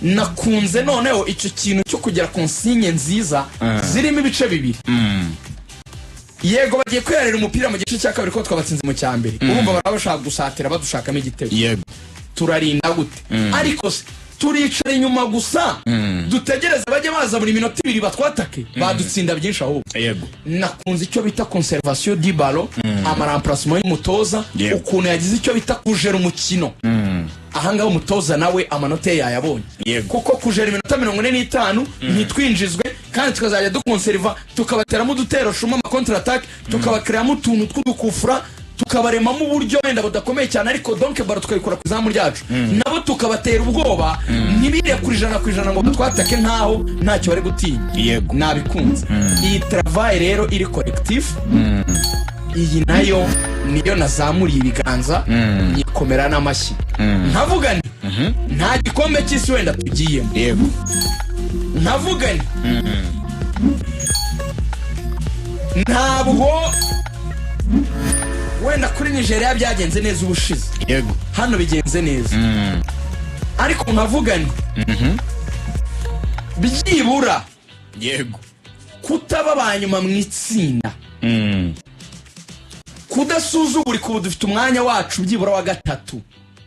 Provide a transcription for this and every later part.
nakunze noneho icyo kintu cyo kugira consigne nziza zirimo ibice bibiri. Yego bagiye kwirarira umupira mu gice cya kabiri ko twabatsinze mu cyambere. Urumva barabashaka gusatira badushakamo igitego. Yego. Turarinda gute? Ariko turicara inyuma gusa dutegereza bajye baza buri minota 2 batwatake badutsinda byinshi ahubwo. Yego. Nakunze icyo bita conservation du ballon, amaramplacement y'umutoza, ukuntu yagize icyo bita kujera umukino. Ahanga umutoza nawe amanota yayabonye. Kuko kujera iminota 45 ntitwinjizwe kandi tukazajya dukonserva tukabateramo udutero shuma ama contre attaque tukabakreamo utuntu tw'udukufura tukabaremamo uburyo wenda budakomeye cyane ariko donc baro tukayikora ku zamu ryacu nabo tukabatera ubwoba ntibire kuri ijana ngo twatake ntaho ntacyo bari gutinya. Nabikunze iyi travail rero iri collectif. Iyi nayo niyo nazamuriye ibiganza yikomera n'amashyi ntavuga nti nta gikombe cy'isi wenda tugiyemo. Yego. Ntavuga nti ntabwo wenda kuri Nigeria byagenze neza ubushize. Yego. Hano bigenze neza. Ariko nkavuga nti byibura yego kutaba banyuma mu itsinda. Kudasuzugura ko dufite umwanya wacu byibura wa gatatu.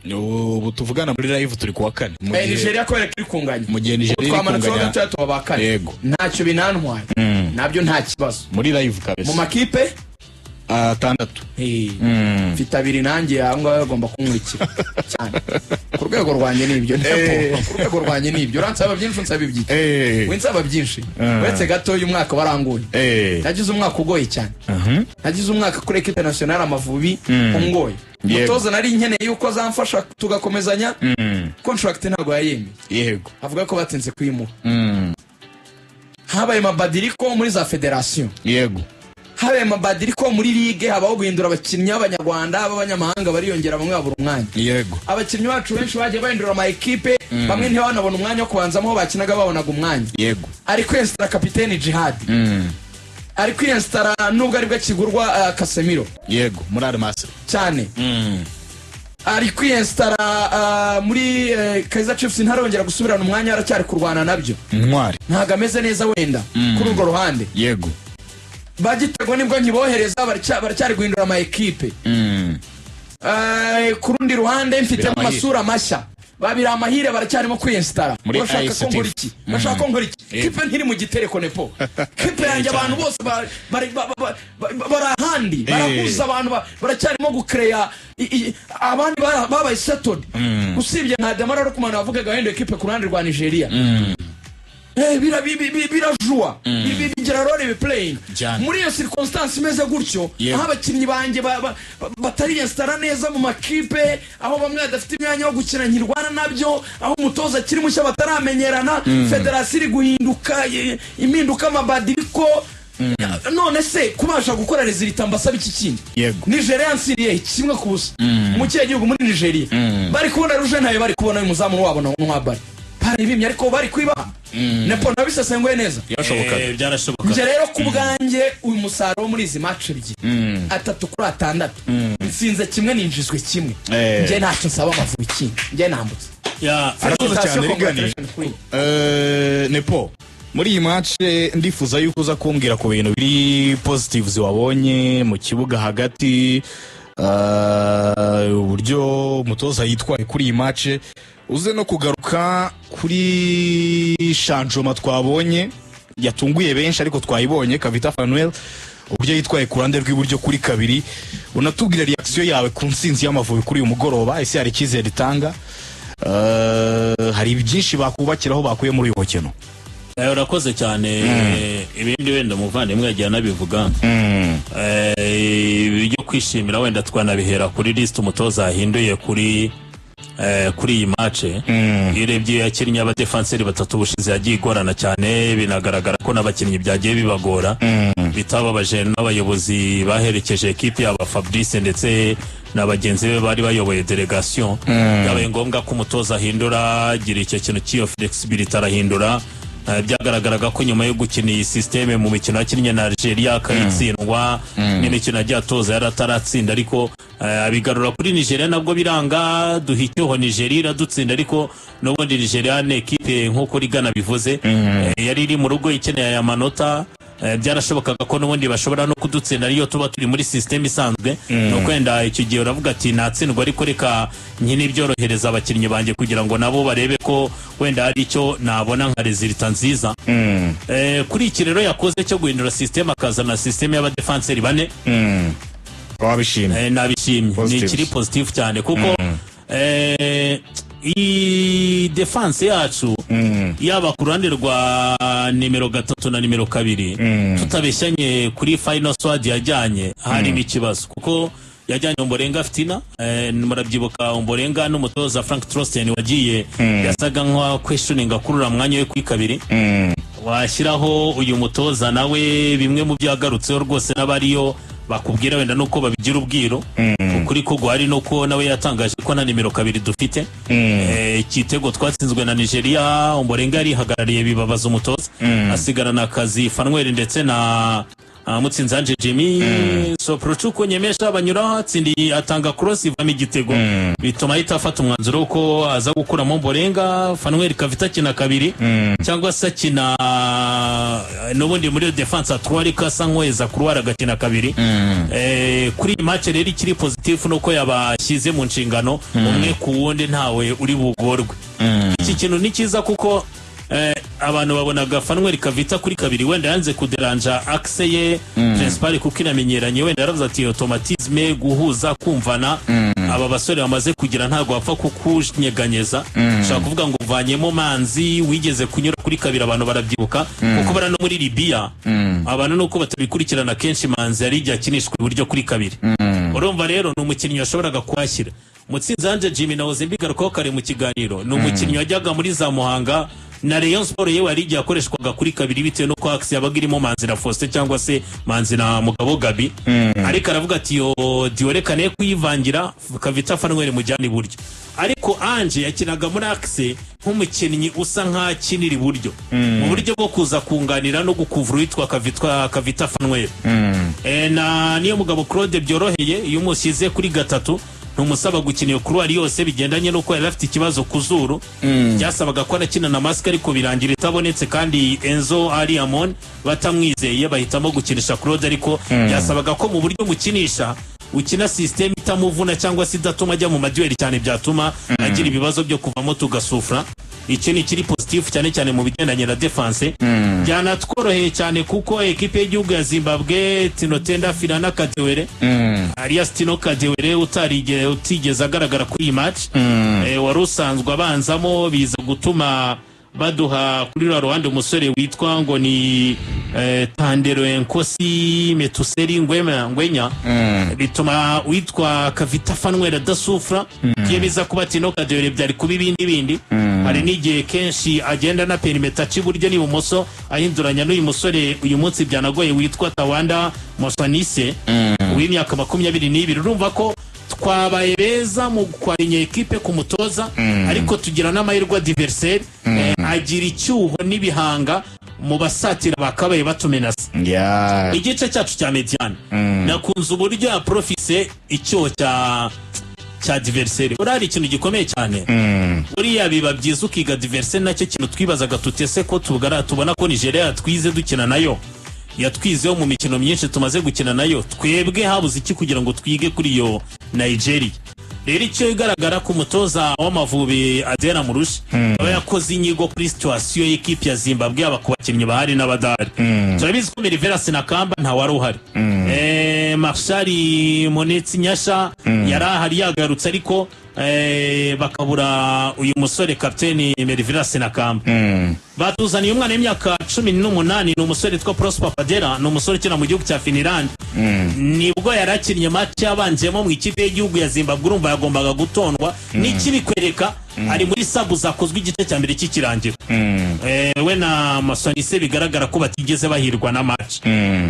Ubu tuvugana muri live turi kuwa 4 Nigeria ko yari kunganya mu gihe Nigeria iri kunganya gatatu abakane. Yego. Ntacyo binantwaye. Nabyo nta kibazo muri live kabisa mu makipe 6. Mfite 2 nanjye aho agomba kumurikira cyane ku rwego rwanye nibyo ku rwego rwanye nibyo ransaba byinshi nsaba ibyiki winsaba byinshi wetse gato uyu mwaka waranguye nagize umwaka ugoye cyane nagize umwaka kuri equipe nationale Amavubi ungoye mutoza nari nkeneye yuko zamfasha tugakomezanya contract ntabwo yayemye. Yego. Avuga ko batinze kwimuha habaye mabadiriko muri za federation. Yego. Habaye mabadiriko muri ligue habaho guhindura abakinnyi b'abanyarwanda b'abanyamahanga bariyongera bamwe babura umwanya. Yego. Abakinnyi bacu benshi bagiye bahindura ama equipe bamwe ntibanabona umwanya wo kubanzamo bakinaga babonaga umwanya. Yego. Ariko installa kapiteni Jihad. Ariko installa nubwo aribwo kigurwa Casemiro. Yego. Muri Al-Masry cyane. Ariko installa muri Kaizer Chiefs ntarongera gusubirana umwanya aracyari kurwana nabyo. Ntwari. Ntago ameze neza wenda kuri urwo ruhande. Yego. Bagitego nibwo nkibohereza baracyari guhindura ama equipe. Ku rundi ruhande mfite amasura mashya babira amahire baracyarimo kwinstara. Bashaka ko nkora iki? Bashaka ko nkora iki? Kipe ntiri mu gitereko nepo. Kipe yanjye abantu bose barahandi barahuza abantu baracyarimo gucreate abandi babaye settled. Usibye nka Damara ro kumana bavugaga wenda equipe ku ruhande rwa Nigeria. Birajua bigira role playing muri iyo circumstance imeze gutyo aho abakinnyi banjye batari installa neza mu makipe aho bamwe badafite imyanya yo gukina nkirwana nabyo aho umutoza kiri mushya bataramenyerana federation iri guhinduka impinduka amabadiriko none se kubasha gukora resultat mbasaba iki kindi. Nigeria nsiriye kimwe kubusa mu kiye gihugu muri Nigeria bari kubona ruje ntaye bari kubona umuzamu wabo n'wabari bimye ariko bari kwiba nepo nabisesenguye neza byarashoboka. Nje rero ku bwanjye uyu musaruro muri izi match ebyiri 3-6 nsinze kimwe ninjizwe kimwe nje ntacyo nsaba Amavubi iki nje nambutse arakoze cyane rigani. Nepo muri iyi match ndifuza yuko uza kumbwira ku bintu biri positives wabonye mu kibuga hagati uburyo umutoza yitwaye kuri iyi match uze no kugaruka kuri Shanjoma twabonye yatunguye benshi ariko twayibonye Kavita Fanuel uburyo yitwaye ku ruhande rw'iburyo kuri kabiri unatubwira reaction yawe ku nsinzi y'Amavubi kuri uyu mugoroba ese hari ikizere itanga hari byinshi bakubakiraho bakuye muri uyu mukino. Urakoze cyane ibindi wenda muvandimwe yagiye nabivuga ibyo kwishimira wenda twanabihera kuri list umutoza ahinduye kuri iyi match irebye yakinnye aba defenseur batatu bushize yagiye igorana cyane binagaragara ko nabakinnyi byagiye bibagora bitababaje n'abayobozi baherekeje equipe yaba Fabrice ndetse n'abagenzi be bari bayoboye delegation yabaye ngombwa ko umutoza ahindura gira icyo kintu cy'iyo flexibility arahindura byagaragaraga ko nyuma yo gukina iyi systeme mu mikino yakinnye na Algeria akayitsindwa n'imikino agiye atoza yarataratsinda ariko abigarura kuri Nigeria nabwo biranga duhicyeho Nigeria iradutsinda ariko n'ubundi Nigeria ni ekipe nk'uko Rigana bivuze yari iri mu rugo ikeneye aya manota byarashobokaga ko n'ubundi bashobora no kudutsinda ariyo tuba turi muri system isanzwe no kwenda icyo gihe uravuga ati natsindwa ariko reka nyine byorohereza abakinnyi banjye kugira ngo nabo barebe ko wenda ari icyo nabona nka resulta nziza kuri iki rero yakoze cyo guhindura system akazana system y'abadefenseri bane wabishimye nabishimye ni kiri positive cyane kuko iyi defense yacu yaba ku ruhande rwa nimero 3 na nimero 2 tutabeshyanye kuri final squad yajyanye harimo ikibazo kuko yajyanye Ombolenga Fitina murabyibuka Ombolenga n'umutoza Frank Trosten wagiye yasaga nka questioning akurura mwanya we kuri kabiri washyiraho uyu mutoza nawe bimwe mu byagarutseho rwose n'abariyo bakubwira wenda nuko babigira ubwiro ukuri ko gwari nuko nawe yatangaje ko na nimero 2 dufite ikitego twatsinzwe na Nigeria Ombolenga yari hagarariye bibabaza umutoza asigarana akazi Fanweri ndetse na Mutsinzanje Jimmy so Prochuko nyemesha banyuraho atsindi atanga cross ivamo igitego bituma ahita afata umwanzuro ko aza gukura mu Ombolenga Fanweri kavita kina kabiri cyangwa se kina n'ubundi muri defense atwari kasa nkweza kurwara gakina kabiri kuri match rero ikiri positive nuko yabashyize mu nshingano umwe ku wundi ntawe uri bugorwe iki kintu ni cyiza kuko abantu babonaga Fanweri kavita kuri kabiri wenda yanze kuderanja axe ye principal kuko inamenyeranye wenda yaravuze ati automatisme guhuza kumvana aba basore bamaze kugira ntago bapfa kukunyeganyeza ushaka kuvuga ngo uvanyemo Manzi wigeze kunyura kuri kabiri abantu barabyibuka kuko bara no muri Libya abantu nuko batabikurikirana kenshi Manzi yari ijya kinishwe iburyo kuri kabiri urumva rero ni umukinnyi washoboraga kwashyira Mutsinzanje Jimmy na Ozembigaruko kare mu kiganiro ni umukinnyi wajyaga muri za Muhanga na Rayon Sport yewe ari igihe akoreshwaga kuri kabiri bitewe no ko Axe yabaga irimo Manzi na Faustin cyangwa se Manzi na Mugabo Gabi ariko aravuga ati yo diorekane kuyivangira kavita Fanweri mujyana iburyo ariko Ange yakinaga muri Axe nk'umukinnyi usa nka kinira iburyo mu buryo bwo kuza kunganira no gukuvura witwa kavita Fanweri na niyo Mugabo Claude byoroheye iyo musize kuri gatatu numusaba gukina kuruari yose bigendanye no ko yari afite ikibazo kuzuru byasabaga ko arakina na mask ariko birangira itabonetse kandi Enzo Ariamon batamwizeye bahitamo gukinisha Claude ariko byasabaga ko mu buryo mukinisha ukina system itamuvuna cyangwa se idatuma ajya mu maduel cyane byatuma agira ibibazo byo kuvamo tugasufra iki ni kiri positive cyane cyane mu bigendanye na defense byanatworoheye cyane kuko ekipe y'igihugu ya Zimbabwe Tinotenda Filana Kadewere alias Tino Kadewere utigeze agaragara kuri iyi match wari usanzwe abanzamo biza gutuma baduha kuri Rwanda umusore witwa ngo ni Tandero Enkosi Metuseri Ngwenya bituma witwa Kavita Fanweri dasufra yemiza kuba Tino Kadewere byari kuba ibindi hari n'igihe kenshi agenda na perimeter cy'iburyo ni bumoso ahinduranya n'uyu musore uyu munsi byanagoye witwa Tawanda Mosanise w'imyaka 22 urumva ko twabaye beza mu kwarinye ekipe ku mutoza ariko tugira n'amahirwe adversaire agira icyuho n'ibihanga mu basatira bakabaye batumenasa igice cyacu cya Mediane nakunze uburyo ya profise icyo cya adversaire urari ikintu gikomeye cyane uriya biba byiza ukiga adversaire nacyo kintu twibazaga tutese ko tubona ko Nigeria twize dukina nayo yatwizeho mu mikino myinshi tumaze gukina nayo twebwe habuze iki kugira ngo twige kuri yo Nigeria rero icyo igaragara ku mutoza w'Amavubi Adera Murushi aba yakoze inyigo kuri situation y'ikipe ya Zimbabwe aba kubakinnyi bahari n'abadari turabizi ko Rivera Sinakamba nta wari uhari Marshal Monetsi Nyasha yarahari yagarutse ariko bakabura uyu musore kapteni Rivera Sinakamba batuzaniye umwana w'imyaka 18 ni umusore twa Prosper Padera ni umusore ukina mu gihugu cya Finland nibwo yarakinnye match yabanjemo mu ikipe y'igihugu ya Zimbabwe urumva yagombaga gutondwa n'ikibikwereka ari muri sabu zakozwe igice cya mbere cy'ikirangira we na Masonise bigaragara ko batigeze bahirwa na match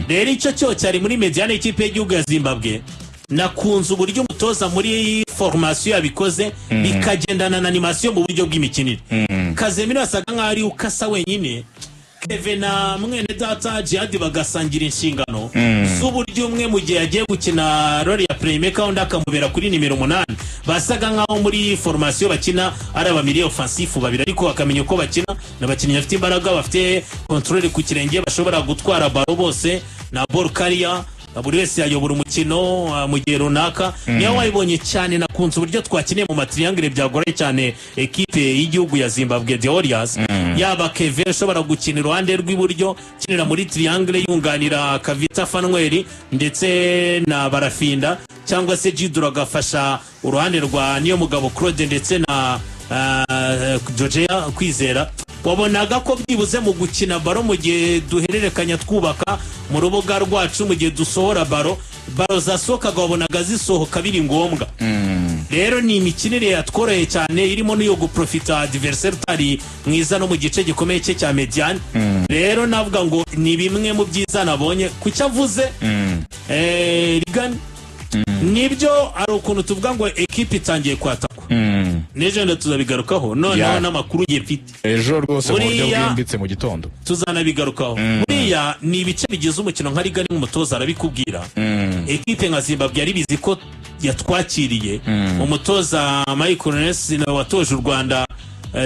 rero icyo cyo cyari muri Mediane ikipe y'igihugu ya Zimbabwe nakunze uburyo umutoza muri formation yabikoze bikagendana na animation mu buryo bw'imikinire Kazemiro asaga nk'ari ukasa wenyine Kevin na mwene data Jihad bagasangira inshingano z'uburyo umwe mu gihe yagiye gukina role ya playmaker undi akamubera kuri nimero 8 basaga nkaho muri formation bakina ari abamiri offensive babiri ariko bakamenya uko bakina n'abakinnyi bafite imbaraga bafite control ku kirenge bashobora gutwara baro bose na ball carrier buri wese yayobora umukino mu gihe runaka niyo wayibonye cyane nakunze uburyo twakiniye mu matriangle byagoranye cyane equipe y'igihugu ya Zimbabwe The Warriors yaba Kevin ashobora gukina iruhande rw'iburyo kinira muri triangle yunganira Kavita Fanweri ndetse na Barafinda cyangwa se Jidura agafasha uruhande rwa niyo mugabo Claude ndetse na Georgia Kwizera wabonaga ko byibuze mu gukina baro mu gihe duhererekanya twubaka mu rubuga rwacu mu gihe dusohora baro zasohokaga wabonaga zisohoka biri ngombwa rero ni imikinire yatworoheye cyane irimo n'iyo guprofita adversaire utari mwiza no mu gice gikomeye cye cya mediane rero navuga ngo ni bimwe mu byiza nabonye ku cyavuze Rigani nibyo ari ukuntu tuvuga ngo equipe itangiye kwatakwa nejo ndo tuzabigarukaho noneho n'amakuru ye mfite ejo rwose mu buryo bwimbitse mu gitondo tuzanabigarukaho buriya ni ibice bigize umukino nka Rigani nk'umutoza arabikubwira equipe nka Zimbabwe yari bizi ko yatwakiriye umutoza Michael Ness watoje u Rwanda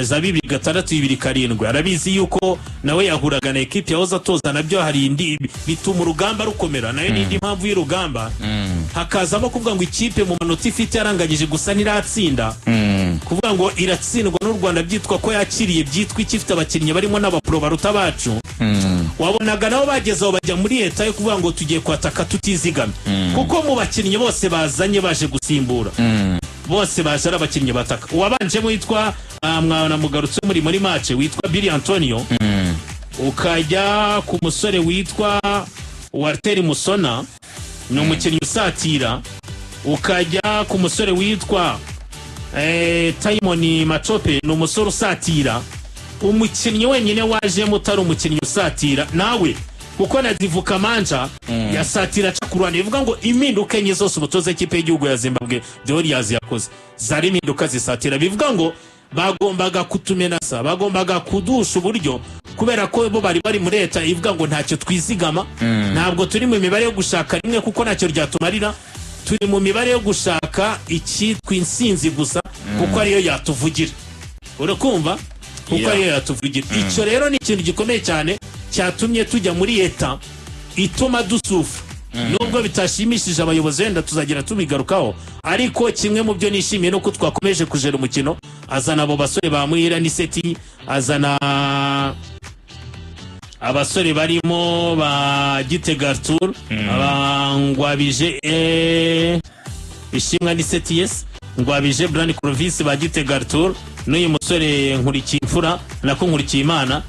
za 2006-2007 arabizi yuko nawe yahuraga na equipe yahoza atoza nabyo hari indi bituma urugamba rukomera nayo n'indi mpamvu y'urugamba hakazamo kuvuga ngo ikipe mu manota ifite yaranganyije gusa n'iratsinda kuvuga ngo iratsindwa n'u Rwanda byitwa ko yakiriye byitwa ikifite abakinnyi barimo n'abapro baruta bacu wabonaga nabo bagezeho bajya muri leta yo kuvuga ngo tugiye kwataka tutizigamye kuko mu bakinnyi bose bazanye baje gusimbura bose baje ari abakinnyi bataka uwabanje witwa mwana mugarutse muri match witwa Billy Antonio ukajya ku musore witwa Walter Musona ni umukinnyi usatira ukajya ku musore witwa Taimoni Machope ni umusore usatira umukinnyi wenyine waje mutari umukinnyi usatira nawe kuko nazivuka manja yasatira cakurwana bivuga ngo impinduka enye zose umutoza ikipe y'igihugu ya Zimbabwe The Warriors yakoze zari impinduka zisatira bivuga ngo bagombaga kutumenasa bagombaga kudusha uburyo kubera ko bo bari muri leta ivuga ngo ntacyo twizigama ntabwo turi mu mibare yo gushaka rimwe kuko ntacyo ryatumarira turi mu mibare yo gushaka ikitwa insinzi gusa kuko ariyo yatuvugira urakumva kuko ariyo yatuvugira icyo rero ni ikintu gikomeye cyane cyatumye tujya muri leta ituma dusufa nubwo bitashimishije abayobozi wenda tuzagira tubigarukaho ariko kimwe mu byo nishimiye no ko twakomeje kujera umukino azana abo basore ba Muhira n'Iseti azana abasore barimo ba Gitega Arthur abangwabije ishimwa n'Iseti yes ngwabije Brand Clovis ba Gitega Arthur n'uyu musore Nkurikimfura nako Nkurikimana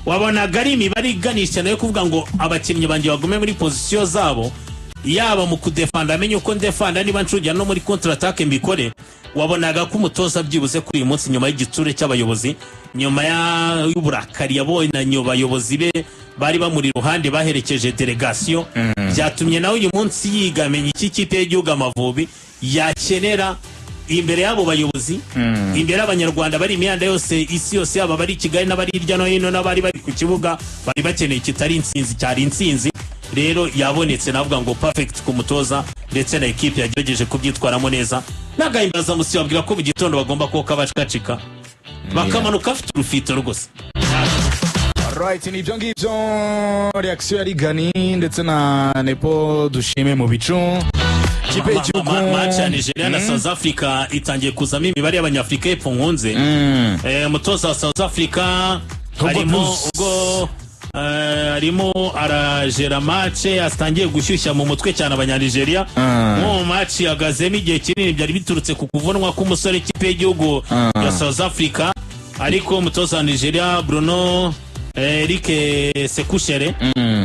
wabonaga ari imibare iganisha nayo kuvuga ngo abakinnyi banjye bagume muri position zabo yaba mu kudefanda amenye uko ndefanda niba ncujya no muri contre attaque mbikore wabonaga ko umutoza byibuze kuri uyu munsi nyuma y'igitsure cy'abayobozi nyuma y'uburakari yabonye abayobozi be bari bamuri ruhande baherekeje delegation byatumye nawe uyu munsi yigamenye iki kipe y'igihugu Amavubi yakenera imbere yabo bayobozi imbere abanyarwanda bari imyanda yose isi yose yaba bari Kigali n'abari hirya no hino n'abari bari ku kibuga bari bakeneye kitari insinzi cyari insinzi rero yabonetse navuga ngo perfect ku mutoza ndetse na equipe yagerageje kubyitwaramo neza nagahimbaza musi babwira ko mu gitondo bagomba koka bacika bakamanuka afite urufito rwose right ni ibyo ngibyo reaction ya Rigani ndetse na Nepo dushime mu bicu kipe y'igihugu match ya Nigeria na South Africa itangiye kuzamo imibare y'abanyafrika y'epfo nkunze mutoza wa South Africa arimo arajera match astangiye gushyushya mu mutwe cyane abanyanigeria mu match yagazemo igihe kinini byari biturutse ku kuvunwa k'umusore kipe y'igihugu ya South Africa ariko mutoza wa Nigeria Bruno Eric Sekushere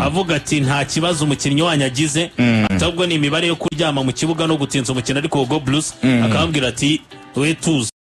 avuga ati nta kibazo umukinnyi wanyagize atabwo ni imibare yo kuryama mu kibuga no gutinza umukino ariko Go Blues akababwira ati we tuzi